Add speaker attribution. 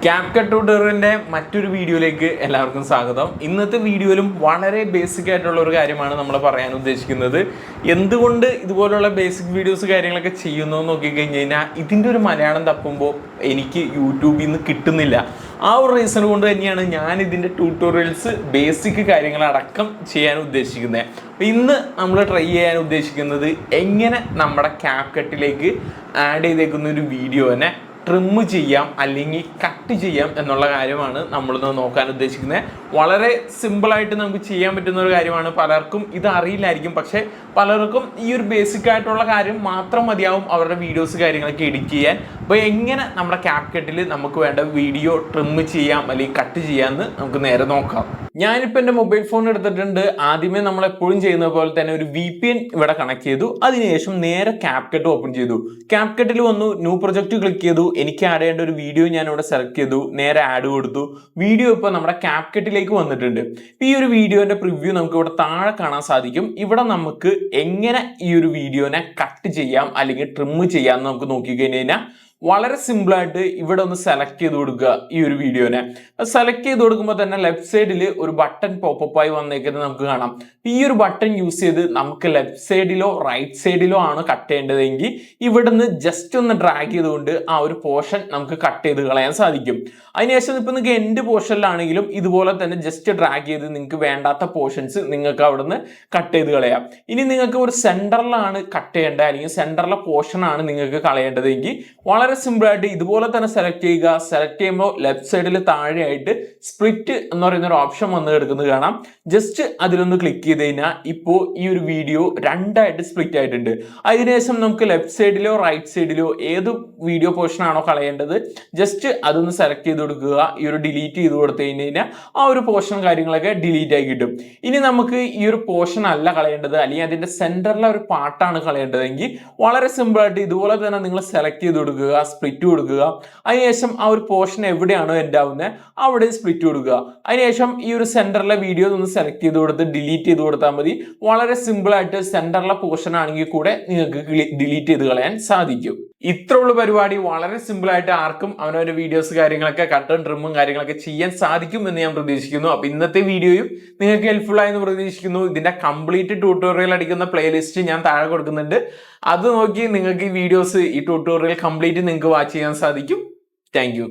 Speaker 1: CapCut ട്യൂട്ടോറിയലിന്റെ മറ്റൊരു വീഡിയോയിലേക്ക് എല്ലാവർക്കും സ്വാഗതം. ഇന്നത്തെ വീഡിയോയിലും വളരെ ബേസിക് ആയിട്ടുള്ള ഒരു കാര്യമാണ് നമ്മൾ പറയാൻ ഉദ്ദേശിക്കുന്നത്. എന്തുകൊണ്ട് ഇതുപോലുള്ള ബേസിക് വീഡിയോസ് കാര്യങ്ങളൊക്കെ ചെയ്യുന്നു എന്ന് നോക്കിക്കഴിഞ്ഞ് കഴിഞ്ഞാൽ ഇതിൻ്റെ ഒരു മലയാളം തപ്പുമ്പോൾ എനിക്ക് യൂട്യൂബിൽ നിന്ന് കിട്ടുന്നില്ല. ആ ഒരു റീസൺ കൊണ്ട് തന്നെയാണ് ഞാൻ ഇതിൻ്റെ ട്യൂട്ടോറിയൽസ് ബേസിക് കാര്യങ്ങളടക്കം ചെയ്യാൻ ഉദ്ദേശിക്കുന്നത്. അപ്പോൾ ഇന്ന് നമ്മൾ ട്രൈ ചെയ്യാൻ ഉദ്ദേശിക്കുന്നത് എങ്ങനെ നമ്മുടെ CapCutലേക്ക് ആഡ് ചെയ്തേക്കുന്ന ഒരു വീഡിയോനെ ട്രിം ചെയ്യാം അല്ലെങ്കിൽ കട്ട് ചെയ്യാം എന്നുള്ള കാര്യമാണ് നമ്മളിന്ന് നോക്കാൻ ഉദ്ദേശിക്കുന്നത്. വളരെ സിമ്പിളായിട്ട് നമുക്ക് ചെയ്യാൻ പറ്റുന്ന ഒരു കാര്യമാണ്. പലർക്കും ഇത് അറിയില്ലായിരിക്കും, പക്ഷേ പലർക്കും ഈ ഒരു ബേസിക് ആയിട്ടുള്ള കാര്യം മാത്രം മതിയാവും അവരുടെ വീഡിയോസ് കാര്യങ്ങളൊക്കെ എഡിറ്റ് ചെയ്യാൻ. അപ്പോൾ എങ്ങനെ നമ്മുടെ CapCutൽ നമുക്ക് വേണ്ട വീഡിയോ ട്രിം ചെയ്യാം അല്ലെങ്കിൽ കട്ട് ചെയ്യാമെന്ന് നമുക്ക് നേരെ നോക്കാം. ഞാനിപ്പോൾ എൻ്റെ മൊബൈൽ ഫോൺ എടുത്തിട്ടുണ്ട്. ആദ്യമേ നമ്മൾ എപ്പോഴും ചെയ്യുന്ന പോലെ തന്നെ ഒരു VPN ഇവിടെ കണക്ട് ചെയ്തു. അതിനുശേഷം നേരെ CapCut ഓപ്പൺ ചെയ്തു. CapCutൽ വന്നു, ന്യൂ പ്രൊജക്റ്റ് ക്ലിക്ക് ചെയ്തു. എനിക്ക് ആഡ് ചെയ്യേണ്ട ഒരു വീഡിയോ ഞാൻ ഇവിടെ സെലക്ട് ചെയ്തു, നേരെ ആഡ് കൊടുത്തു. വീഡിയോ ഇപ്പോൾ നമ്മുടെ CapCutലേക്ക് വന്നിട്ടുണ്ട്. ഈ ഒരു വീഡിയോന്റെ പ്രിവ്യൂ നമുക്ക് ഇവിടെ താഴെ കാണാൻ സാധിക്കും. ഇവിടെ നമുക്ക് എങ്ങനെ ഈ ഒരു വീഡിയോനെ കട്ട് ചെയ്യാം അല്ലെങ്കിൽ ട്രിം ചെയ്യാം എന്ന് നമുക്ക് നോക്കിക്കഴിഞ്ഞ് കഴിഞ്ഞാൽ വളരെ സിമ്പിളായിട്ട് ഇവിടെ ഒന്ന് സെലക്ട് ചെയ്ത് കൊടുക്കുക. ഈ ഒരു വീഡിയോനെ സെലക്ട് ചെയ്ത് കൊടുക്കുമ്പോൾ തന്നെ ലെഫ്റ്റ് സൈഡിൽ ഒരു ബട്ടൺ പോപ്പപ്പ് ആയി വന്നേക്കുന്നത് നമുക്ക് കാണാം. ഈ ഒരു ബട്ടൺ യൂസ് ചെയ്ത് നമുക്ക് ലെഫ്റ്റ് സൈഡിലോ റൈറ്റ് സൈഡിലോ ആണ് കട്ട് ചെയ്യേണ്ടതെങ്കിൽ ഇവിടുന്ന് ജസ്റ്റ് ഒന്ന് ഡ്രാഗ് ചെയ്തുകൊണ്ട് ആ ഒരു പോർഷൻ നമുക്ക് കട്ട് ചെയ്ത് കളയാൻ സാധിക്കും. അതിനുശേഷം ഇപ്പം നിങ്ങൾക്ക് എൻഡ് പോർഷനിലാണെങ്കിലും ഇതുപോലെ തന്നെ ജസ്റ്റ് ഡ്രാഗ് ചെയ്ത് നിങ്ങൾക്ക് വേണ്ടാത്ത പോർഷൻസ് നിങ്ങൾക്ക് അവിടുന്ന് കട്ട് ചെയ്ത് കളയാം. ഇനി നിങ്ങൾക്ക് ഒരു സെന്ററിലാണ് കട്ട് ചെയ്യേണ്ടത് അല്ലെങ്കിൽ സെന്ററിലെ പോർഷൻ ആണ് നിങ്ങൾക്ക് കളയേണ്ടതെങ്കിൽ വളരെ സിമ്പിൾ ആയിട്ട് ഇതുപോലെ തന്നെ സെലക്ട് ചെയ്യുക. സെലക്ട് ചെയ്യുമ്പോൾ ലെഫ്റ്റ് സൈഡിൽ താഴെയായിട്ട് സ്പ്ലിറ്റ് എന്ന് പറയുന്ന ഒരു ഓപ്ഷൻ വന്ന് കിടക്കുന്നത് കാണാം. ജസ്റ്റ് അതിലൊന്ന് ക്ലിക്ക് ചെയ്ത് കഴിഞ്ഞാൽ ഇപ്പോൾ ഈ ഒരു വീഡിയോ രണ്ടായിട്ട് സ്പ്ലിറ്റ് ആയിട്ടുണ്ട്. അതിനുശേഷം നമുക്ക് ലെഫ്റ്റ് സൈഡിലോ റൈറ്റ് സൈഡിലോ ഏത് വീഡിയോ പോർഷൻ ആണോ കളയേണ്ടത് ജസ്റ്റ് അതൊന്ന് സെലക്ട് ചെയ്ത് കൊടുക്കുക. ഈ ഒരു ഡിലീറ്റ് ചെയ്ത് കൊടുത്തു കഴിഞ്ഞാൽ ആ ഒരു പോർഷൻ കാര്യങ്ങളൊക്കെ ഡിലീറ്റ് ആയി കിട്ടും. ഇനി നമുക്ക് ഈ ഒരു പോർഷൻ അല്ല കളയേണ്ടത് അല്ലെങ്കിൽ അതിന്റെ സെന്ററിലെ ഒരു പാർട്ടാണ് കളയേണ്ടതെങ്കിൽ വളരെ സിമ്പിൾ ആയിട്ട് ഇതുപോലെ തന്നെ നിങ്ങൾ സെലക്ട് ചെയ്ത് കൊടുക്കുക, സ്പ്ലിറ്റ് കൊടുക്കുക. അതിനുശേഷം ആ ഒരു പോർഷൻ എവിടെയാണോ എൻഡ് ആവുന്നത് അവിടെ സ്പ്ലിറ്റ് കൊടുക്കുക. അതിനുശേഷം ഈ ഒരു സെന്ററിലെ വീഡിയോ ഒന്ന് സെലക്ട് ചെയ്ത് കൊടുത്ത് ഡിലീറ്റ് ചെയ്ത് കൊടുത്താൽ മതി. വളരെ സിമ്പിൾ ആയിട്ട് സെന്ററിലെ പോർഷൻ ആണെങ്കിൽ കൂടെ നിങ്ങൾക്ക് ഡിലീറ്റ് ചെയ്ത് കളയാൻ സാധിക്കും. ഇത്രയുള്ള പരിപാടി വളരെ സിമ്പിൾ ആയിട്ട് ആർക്കും അവനവന്റെ വീഡിയോസ് കാര്യങ്ങളൊക്കെ കട്ടും ട്രിമ്മും കാര്യങ്ങളൊക്കെ ചെയ്യാൻ സാധിക്കും എന്ന് ഞാൻ പ്രതീക്ഷിക്കുന്നു. അപ്പൊ ഇന്നത്തെ വീഡിയോയും നിങ്ങൾക്ക് ഹെൽപ്ഫുൾ ആയെന്ന് പ്രതീക്ഷിക്കുന്നു. ഇതിന്റെ കംപ്ലീറ്റ് ട്യൂട്ടോറിയൽ അടിക്കുന്ന പ്ലേലിസ്റ്റ് ഞാൻ താഴെ കൊടുക്കുന്നുണ്ട്. അത് നോക്കി നിങ്ങൾക്ക് ഈ വീഡിയോസ് ഈ ട്യൂട്ടോറിയൽ കംപ്ലീറ്റ് നിങ്ങൾക്ക് വാച്ച് ചെയ്യാൻ സാധിക്കും. താങ്ക്